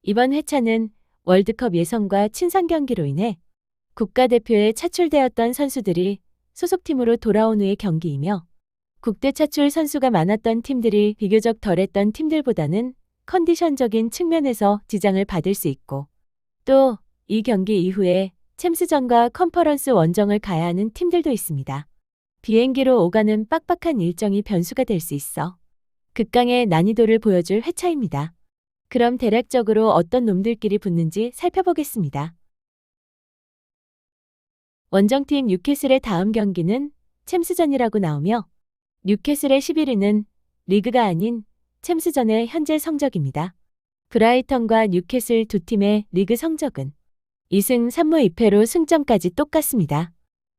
이번 회차는 월드컵 예선과 친선 경기로 인해 국가대표에 차출되었던 선수들이 소속팀으로 돌아온 후의 경기이며 국대 차출 선수가 많았던 팀들이 비교적 덜했던 팀들보다는 컨디션적인 측면에서 지장을 받을 수 있고 또 이 경기 이후에 챔스전과 컨퍼런스 원정을 가야 하는 팀들도 있습니다. 비행기로 오가는 빡빡한 일정이 변수가 될 수 있어 극강의 난이도를 보여줄 회차입니다. 그럼 대략적으로 어떤 놈들끼리 붙는지 살펴보겠습니다. 원정팀 뉴캐슬의 다음 경기는 챔스전이라고 나오며 뉴캐슬의 11위는 리그가 아닌 챔스전의 현재 성적입니다. 브라이턴과 뉴캐슬 두 팀의 리그 성적은 2승 3무 2패로 승점까지 똑같습니다.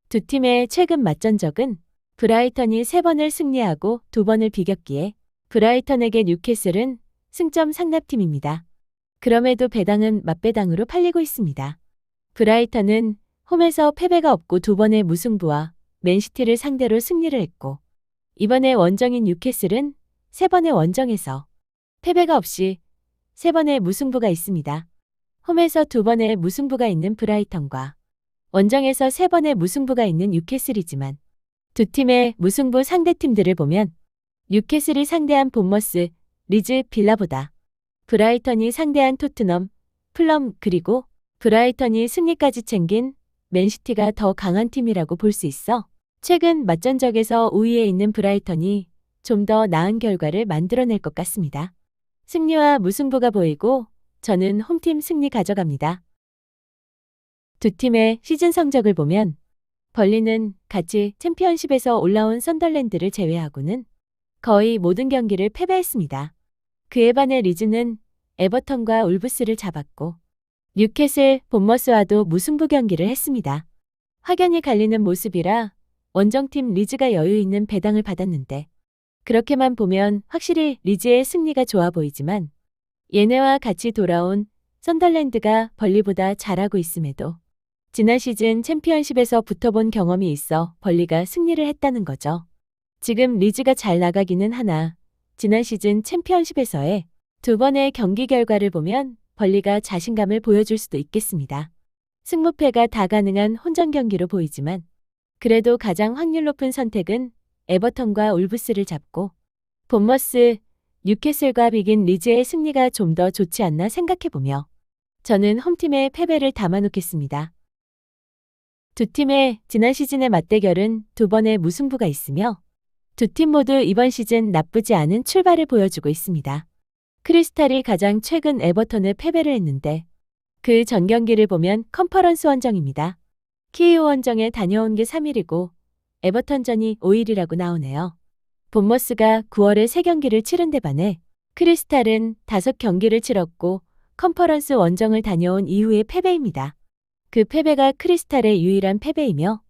두 팀의 최근 맞전적은 브라이턴이 3번을 승리하고 2번을 비겼기에 브라이턴에게 뉴캐슬은 승점 상납팀입니다. 그럼에도 배당은 맞배당으로 팔리고 있습니다. 브라이턴은 홈에서 패배가 없고 2번의 무승부와 맨시티를 상대로 승리를 했고 이번에 원정인 뉴캐슬은 3번의 원정에서 패배가 없이 3번의 무승부가 있습니다. 홈에서 2번의 무승부가 있는 브라이턴과 원정에서 3번의 무승부가 있는 뉴캐슬이지만 두 팀의 무승부 상대팀들을 보면 뉴캐슬이 상대한 본머스, 리즈, 빌라보다 브라이턴이 상대한 토트넘, 풀럼 그리고 브라이턴이 승리까지 챙긴 맨시티가 더 강한 팀이라고 볼 수 있어 최근 맞전적에서 우위에 있는 브라이턴이 좀 더 나은 결과를 만들어낼 것 같습니다. 승리와 무승부가 보이고 저는 홈팀 승리 가져갑니다. 두 팀의 시즌 성적을 보면 벌리는 같이 챔피언십에서 올라온 썬덜랜드를 제외하고는 거의 모든 경기를 패배했습니다. 그에 반해 리즈는 에버턴과 울브스를 잡았고 뉴캐슬, 본머스와도 무승부 경기를 했습니다. 확연히 갈리는 모습이라 원정팀 리즈가 여유 있는 배당을 받았는데 그렇게만 보면 확실히 리즈의 승리가 좋아 보이지만 얘네와 같이 돌아온 썬덜랜드가 벌리보다 잘하고 있음에도 지난 시즌 챔피언십에서 붙어본 경험이 있어 벌리가 승리를 했다는 거죠. 지금 리즈가 잘 나가기는 하나 지난 시즌 챔피언십에서의 2번의 경기 결과를 보면 벌리가 자신감을 보여줄 수도 있겠습니다. 승무패가 다 가능한 혼전 경기로 보이지만 그래도 가장 확률 높은 선택은 에버턴과 울브스를 잡고 본머스, 뉴캐슬과 비긴 리즈의 승리가 좀 더 좋지 않나 생각해보며 저는 홈팀의 패배를 담아놓겠습니다. 두 팀의 지난 시즌의 맞대결은 2번의 무승부가 있으며 두 팀 모두 이번 시즌 나쁘지 않은 출발을 보여주고 있습니다. 크리스탈이 가장 최근 에버턴을 패배를 했는데 그 전 경기를 보면 컨퍼런스 원정입니다. 키이우 원정에 다녀온 게 3일이고 에버턴전이 5일이라고 나오네요. 본머스가 9월에 3경기를 치른 데 반해 크리스탈은 5경기를 치렀고 컨퍼런스 원정을 다녀온 이후의 패배입니다. 그 패배가 크리스탈의 유일한 패배이며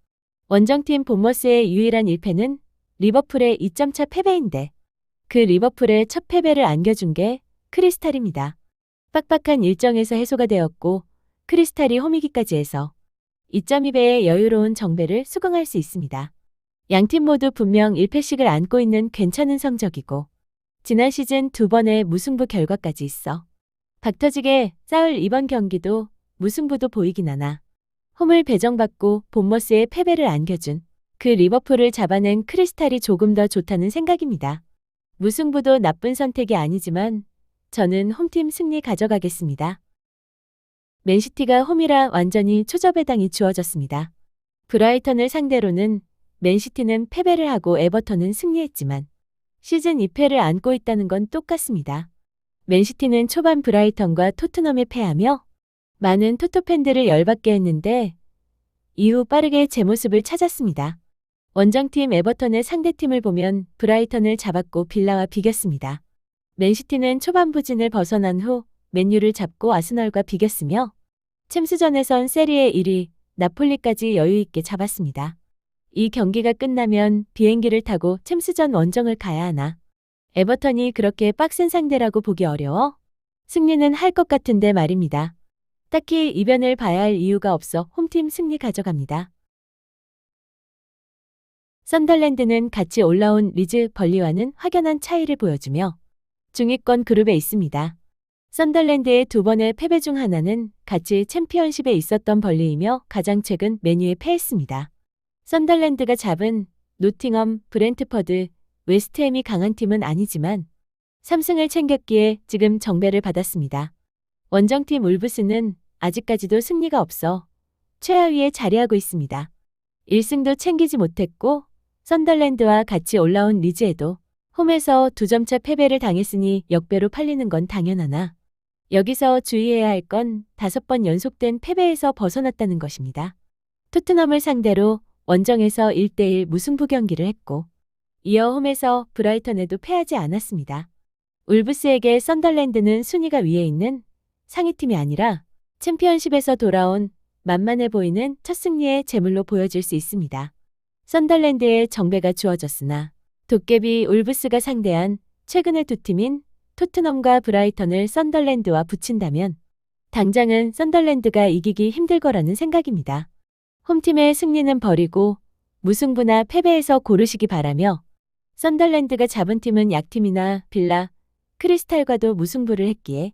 원정팀 본머스의 유일한 1패는 리버풀의 2점차 패배인데 그 리버풀의 첫 패배를 안겨준 게 크리스탈입니다. 빡빡한 일정에서 해소가 되었고 크리스탈이 홈이기까지 해서 2.2배의 여유로운 정배를 수긍할 수 있습니다. 양팀 모두 분명 1패씩을 안고 있는 괜찮은 성적이고 지난 시즌 2번의 무승부 결과까지 있어 박터지게 싸울 이번 경기도 무승부도 보이긴 하나 홈을 배정받고 본머스의 패배를 안겨준 그 리버풀을 잡아낸 크리스탈이 조금 더 좋다는 생각입니다. 무승부도 나쁜 선택이 아니지만 저는 홈팀 승리 가져가겠습니다. 맨시티가 홈이라 완전히 초저배당이 주어졌습니다. 브라이턴을 상대로는 맨시티는 패배를 하고 에버턴은 승리했지만 시즌 2패를 안고 있다는 건 똑같습니다. 맨시티는 초반 브라이턴과 토트넘에 패하며 많은 토토 팬들을 열받게 했는데 이후 빠르게 제 모습을 찾았습니다. 원정팀 에버턴의 상대팀을 보면 브라이턴을 잡았고 빌라와 비겼습니다. 맨시티는 초반 부진을 벗어난 후 맨유를 잡고 아스널과 비겼으며 챔스전에선 세리에 1위 나폴리까지 여유있게 잡았습니다. 이 경기가 끝나면 비행기를 타고 챔스전 원정을 가야 하나 에버턴이 그렇게 빡센 상대라고 보기 어려워 승리는 할 것 같은데 말입니다. 딱히 이변을 봐야 할 이유가 없어 홈팀 승리 가져갑니다. 썬덜랜드는 같이 올라온 리즈 벌리와는 확연한 차이를 보여주며 중위권 그룹에 있습니다. 썬덜랜드의 두 번의 패배 중 하나는 같이 챔피언십에 있었던 벌리이며 가장 최근 맨유에 패했습니다. 썬덜랜드가 잡은 노팅엄, 브렌트퍼드, 웨스트햄이 강한 팀은 아니지만 3승을 챙겼기에 지금 정배를 받았습니다. 원정팀 울브스는 아직까지도 승리가 없어 최하위에 자리하고 있습니다. 1승도 챙기지 못했고 썬덜랜드와 같이 올라온 리즈에도 홈에서 2점차 패배를 당했으니 역배로 팔리는 건 당연하나 여기서 주의해야 할 건 5번 연속된 패배에서 벗어났다는 것입니다. 토트넘을 상대로 원정에서 1대1 무승부 경기를 했고 이어 홈에서 브라이턴에도 패하지 않았습니다. 울브스에게 썬덜랜드는 순위가 위에 있는 상위팀이 아니라 챔피언십에서 돌아온 만만해 보이는 첫 승리의 제물로 보여질 수 있습니다. 썬덜랜드의 정배가 주어졌으나 도깨비 울브스가 상대한 최근의 두 팀인 토트넘과 브라이턴을 썬덜랜드와 붙인다면 당장은 썬덜랜드가 이기기 힘들 거라는 생각입니다. 홈팀의 승리는 버리고 무승부나 패배에서 고르시기 바라며 썬덜랜드가 잡은 팀은 약팀이나 빌라, 크리스탈과도 무승부를 했기에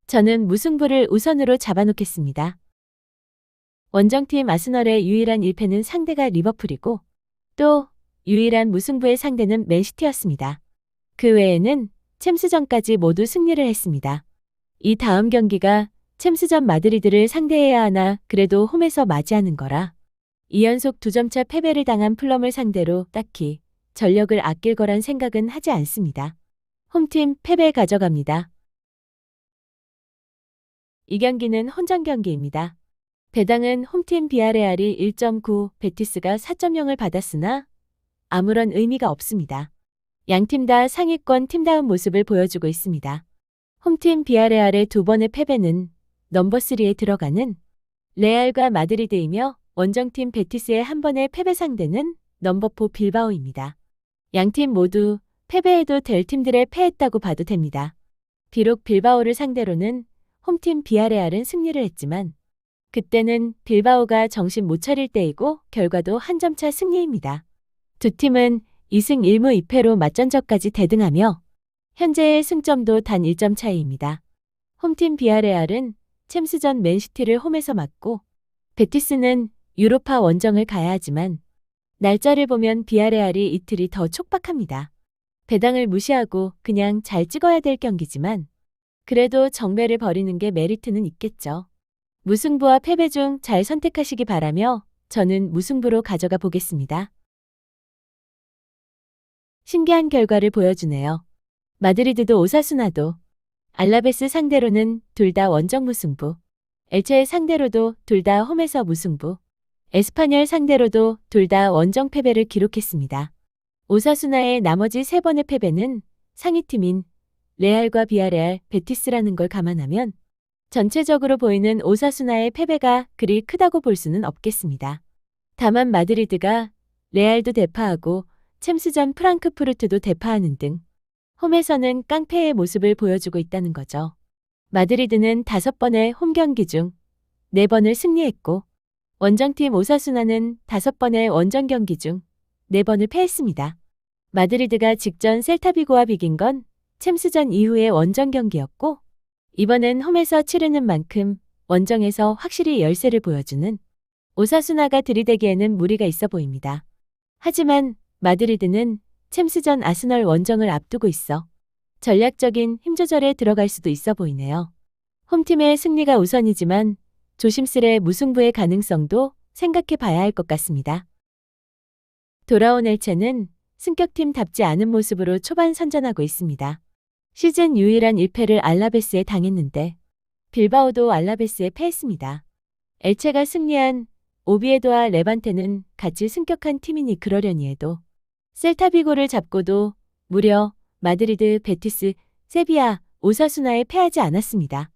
저는 무승부를 우선으로 잡아놓겠습니다. 원정팀 아스널의 유일한 1패는 상대가 리버풀이고 또 유일한 무승부의 상대는 맨시티였습니다. 그 외에는 챔스전까지 모두 승리를 했습니다. 이 다음 경기가 챔스전 마드리드를 상대해야 하나 그래도 홈에서 맞이하는 거라 2연속 2점차 패배를 당한 풀럼을 상대로 딱히 전력을 아낄 거란 생각은 하지 않습니다. 홈팀 패배 가져갑니다. 이 경기는 혼전 경기입니다. 배당은 홈팀 비아레알이 1.9, 베티스가 4.0을 받았으나 아무런 의미가 없습니다. 양팀 다 상위권 팀다운 모습을 보여주고 있습니다. 홈팀 비아레알의 두 번의 패배는 넘버 3에 들어가는 레알과 마드리드이며 원정팀 베티스의 한 번의 패배 상대는 넘버 4 빌바오입니다. 양팀 모두 패배해도 될 팀들에 패했다고 봐도 됩니다. 비록 빌바오를 상대로는 홈팀 비아레알은 승리를 했지만 그때는 빌바오가 정신 못 차릴 때이고 결과도 한 점차 승리입니다. 두 팀은 2승 1무 2패로 맞전적까지 대등하며 현재의 승점도 단 1점 차이입니다. 홈팀 비아레알은 챔스전 맨시티를 홈에서 맞고 베티스는 유로파 원정을 가야 하지만 날짜를 보면 비아레알이 이틀이 더 촉박합니다. 배당을 무시하고 그냥 잘 찍어야 될 경기지만 그래도 정배를 버리는 게 메리트는 있겠죠. 무승부와 패배 중 잘 선택하시기 바라며 저는 무승부로 가져가 보겠습니다. 신기한 결과를 보여주네요. 마드리드도 오사수나도 알라베스 상대로는 둘 다 원정 무승부, 엘체 상대로도 둘 다 홈에서 무승부, 에스파뇰 상대로도 둘 다 원정 패배를 기록했습니다. 오사수나의 나머지 3번의 패배는 상위팀인 레알과 비아레알, 베티스라는 걸 감안하면 전체적으로 보이는 오사수나의 패배가 그리 크다고 볼 수는 없겠습니다. 다만 마드리드가 레알도 대파하고 챔스전 프랑크푸르트도 대파하는 등 홈에서는 깡패의 모습을 보여주고 있다는 거죠. 마드리드는 5번의 홈 경기 중 4번을 승리했고 원정팀 오사수나는 5번의 원정 경기 중 4번을 패했습니다. 마드리드가 직전 셀타비고와 비긴 건 챔스전 이후의 원정 경기였고 이번엔 홈에서 치르는 만큼 원정에서 확실히 열세를 보여주는 오사수나가 들이대기에는 무리가 있어 보입니다. 하지만 마드리드는 챔스전 아스널 원정을 앞두고 있어 전략적인 힘 조절에 들어갈 수도 있어 보이네요. 홈팀의 승리가 우선이지만 조심스레 무승부의 가능성도 생각해 봐야 할 것 같습니다. 돌아온 엘체는 승격팀답지 않은 모습으로 초반 선전하고 있습니다. 시즌 유일한 1패를 알라베스에 당했는데 빌바오도 알라베스에 패했습니다. 엘체가 승리한 오비에도와 레반테는 같이 승격한 팀이니 그러려니 해도 셀타비고를 잡고도 무려 마드리드, 베티스, 세비야, 오사수나에 패하지 않았습니다.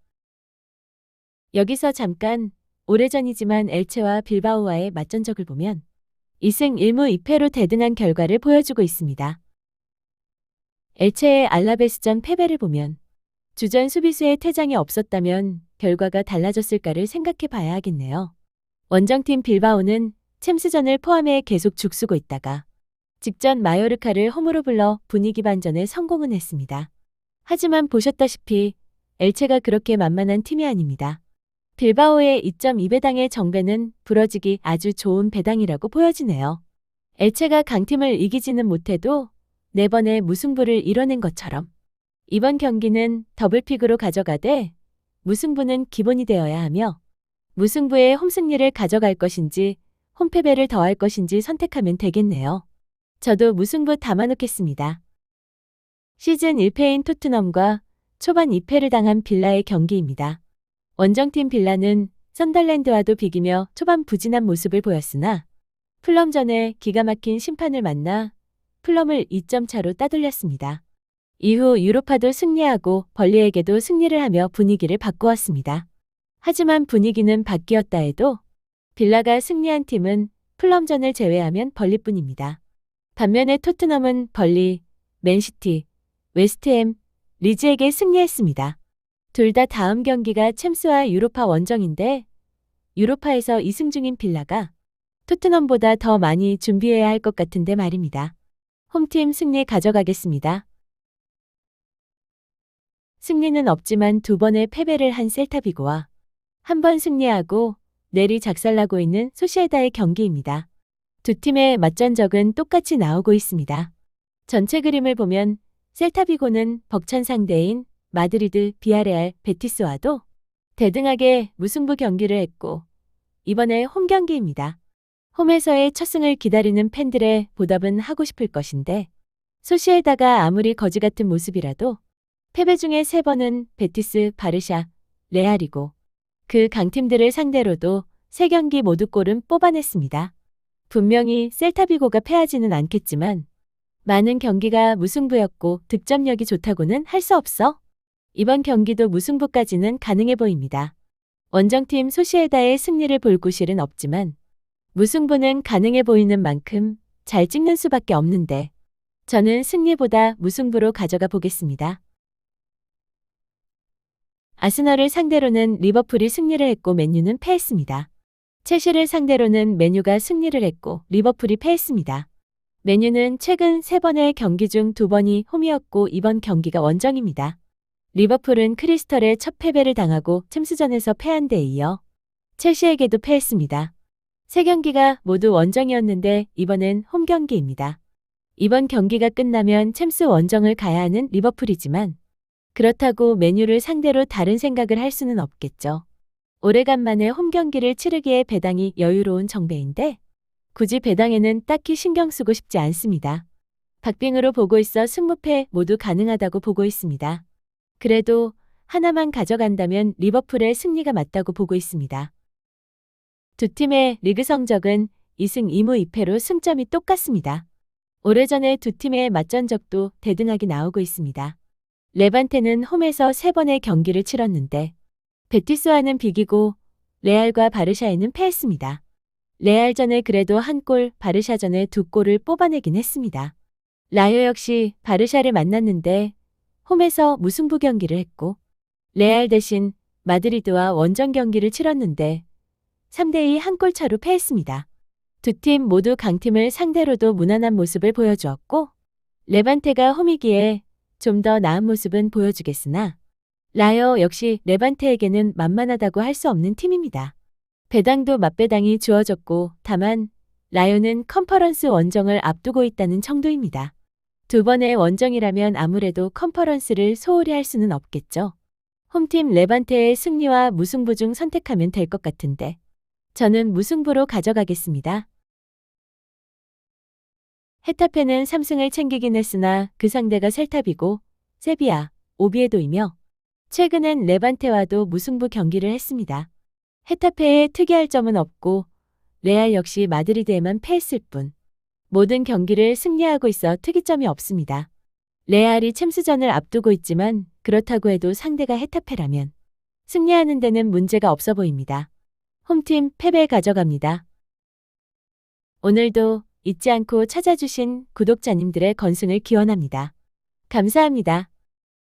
여기서 잠깐 오래전이지만 엘체와 빌바오와의 맞전적을 보면 2승 1무 2패로 대등한 결과를 보여주고 있습니다. 엘체의 알라베스전 패배를 보면 주전 수비수의 퇴장이 없었다면 결과가 달라졌을까를 생각해 봐야 하겠네요. 원정팀 빌바오는 챔스전을 포함해 계속 죽쓰고 있다가 직전 마요르카를 홈으로 불러 분위기 반전에 성공은 했습니다. 하지만 보셨다시피 엘체가 그렇게 만만한 팀이 아닙니다. 빌바오의 2.2배당의 정배는 부러지기 아주 좋은 배당이라고 보여지네요. 엘체가 강팀을 이기지는 못해도 4번의 무승부를 이뤄낸 것처럼 이번 경기는 더블픽으로 가져가되 무승부는 기본이 되어야 하며 무승부에 홈승리를 가져갈 것인지 홈패배를 더할 것인지 선택하면 되겠네요. 저도 무승부 담아놓겠습니다. 시즌 1패인 토트넘과 초반 2패를 당한 빌라의 경기입니다. 원정팀 빌라는 썬덜랜드와도 비기며 초반 부진한 모습을 보였으나 풀럼전에 기가 막힌 심판을 만나 풀럼을 2점 차로 따돌렸습니다. 이후 유로파도 승리하고 벌리에게도 승리를 하며 분위기를 바꾸었습니다. 하지만 분위기는 바뀌었다 해도 빌라가 승리한 팀은 풀럼전을 제외하면 벌리뿐입니다. 반면에 토트넘은 벌리, 맨시티, 웨스트햄, 리즈에게 승리했습니다. 둘 다 다음 경기가 챔스와 유로파 원정인데 유로파에서 2승 중인 빌라가 토트넘보다 더 많이 준비해야 할 것 같은데 말입니다. 홈팀 승리 가져가겠습니다. 승리는 없지만 2번의 패배를 한 셀타비고와 1번 승리하고 내리 작살나고 있는 소시에다의 경기입니다. 두 팀의 맞전적은 똑같이 나오고 있습니다. 전체 그림을 보면 셀타비고는 벅찬 상대인 마드리드, 비아레알, 베티스와도 대등하게 무승부 경기를 했고 이번에 홈 경기입니다. 홈에서의 첫 승을 기다리는 팬들의 보답은 하고 싶을 것인데 소시에다가 아무리 거지 같은 모습이라도 패배 중에 3번은 베티스, 바르샤, 레알이고 그 강팀들을 상대로도 3경기 모두 골은 뽑아냈습니다. 분명히 셀타비고가 패하지는 않겠지만 많은 경기가 무승부였고 득점력이 좋다고는 할 수 없어. 이번 경기도 무승부까지는 가능해 보입니다. 원정팀 소시에다의 승리를 볼 구실은 없지만 무승부는 가능해 보이는 만큼 잘 찍는 수밖에 없는데 저는 승리보다 무승부로 가져가 보겠습니다. 아스널을 상대로는 리버풀이 승리를 했고 맨유는 패했습니다. 첼시를 상대로는 맨유가 승리를 했고 리버풀이 패했습니다. 맨유는 최근 3번의 경기 중 2번이 홈이었고 이번 경기가 원정입니다. 리버풀은 크리스털의 첫 패배를 당하고 챔스전에서 패한 데 이어 첼시에게도 패했습니다. 3경기가 모두 원정이었는데 이번엔 홈 경기입니다. 이번 경기가 끝나면 챔스 원정을 가야 하는 리버풀이지만 그렇다고 맨유를 상대로 다른 생각을 할 수는 없겠죠. 오래간만에 홈 경기를 치르기에 배당이 여유로운 정배인데 굳이 배당에는 딱히 신경 쓰고 싶지 않습니다. 박빙으로 보고 있어 승무패 모두 가능하다고 보고 있습니다. 그래도 하나만 가져간다면 리버풀의 승리가 맞다고 보고 있습니다. 두 팀의 리그 성적은 2승 2무 2패로 승점이 똑같습니다. 오래전에 두 팀의 맞전적도 대등하게 나오고 있습니다. 레반테는 홈에서 3번의 경기를 치렀는데 베티스와는 비기고 레알과 바르샤에는 패했습니다. 레알전에 그래도 1골, 바르샤전에 2골을 뽑아내긴 했습니다. 라요 역시 바르샤를 만났는데 홈에서 무승부 경기를 했고 레알 대신 마드리드와 원정 경기를 치렀는데 3대2 1골 차로 패했습니다. 두 팀 모두 강팀을 상대로도 무난한 모습을 보여주었고 레반테가 홈이기에 좀 더 나은 모습은 보여주겠으나 라요 역시 레반테에게는 만만하다고 할 수 없는 팀입니다. 배당도 맞배당이 주어졌고 다만 라요는 컨퍼런스 원정을 앞두고 있다는 정도입니다. 2번의 원정이라면 아무래도 컨퍼런스를 소홀히 할 수는 없겠죠. 홈팀 레반테의 승리와 무승부 중 선택하면 될 것 같은데 저는 무승부로 가져가겠습니다. 헤타페는 3승을 챙기긴 했으나 그 상대가 셀타비고 세비야, 오비에도이며 최근엔 레반테와도 무승부 경기를 했습니다. 헤타페의 특이할 점은 없고 레알 역시 마드리드에만 패했을 뿐 모든 경기를 승리하고 있어 특이점이 없습니다. 레알이 챔스전을 앞두고 있지만 그렇다고 해도 상대가 헤타페라면 승리하는 데는 문제가 없어 보입니다. 홈팀 패배 가져갑니다. 오늘도 잊지 않고 찾아주신 구독자님들의 건승을 기원합니다. 감사합니다.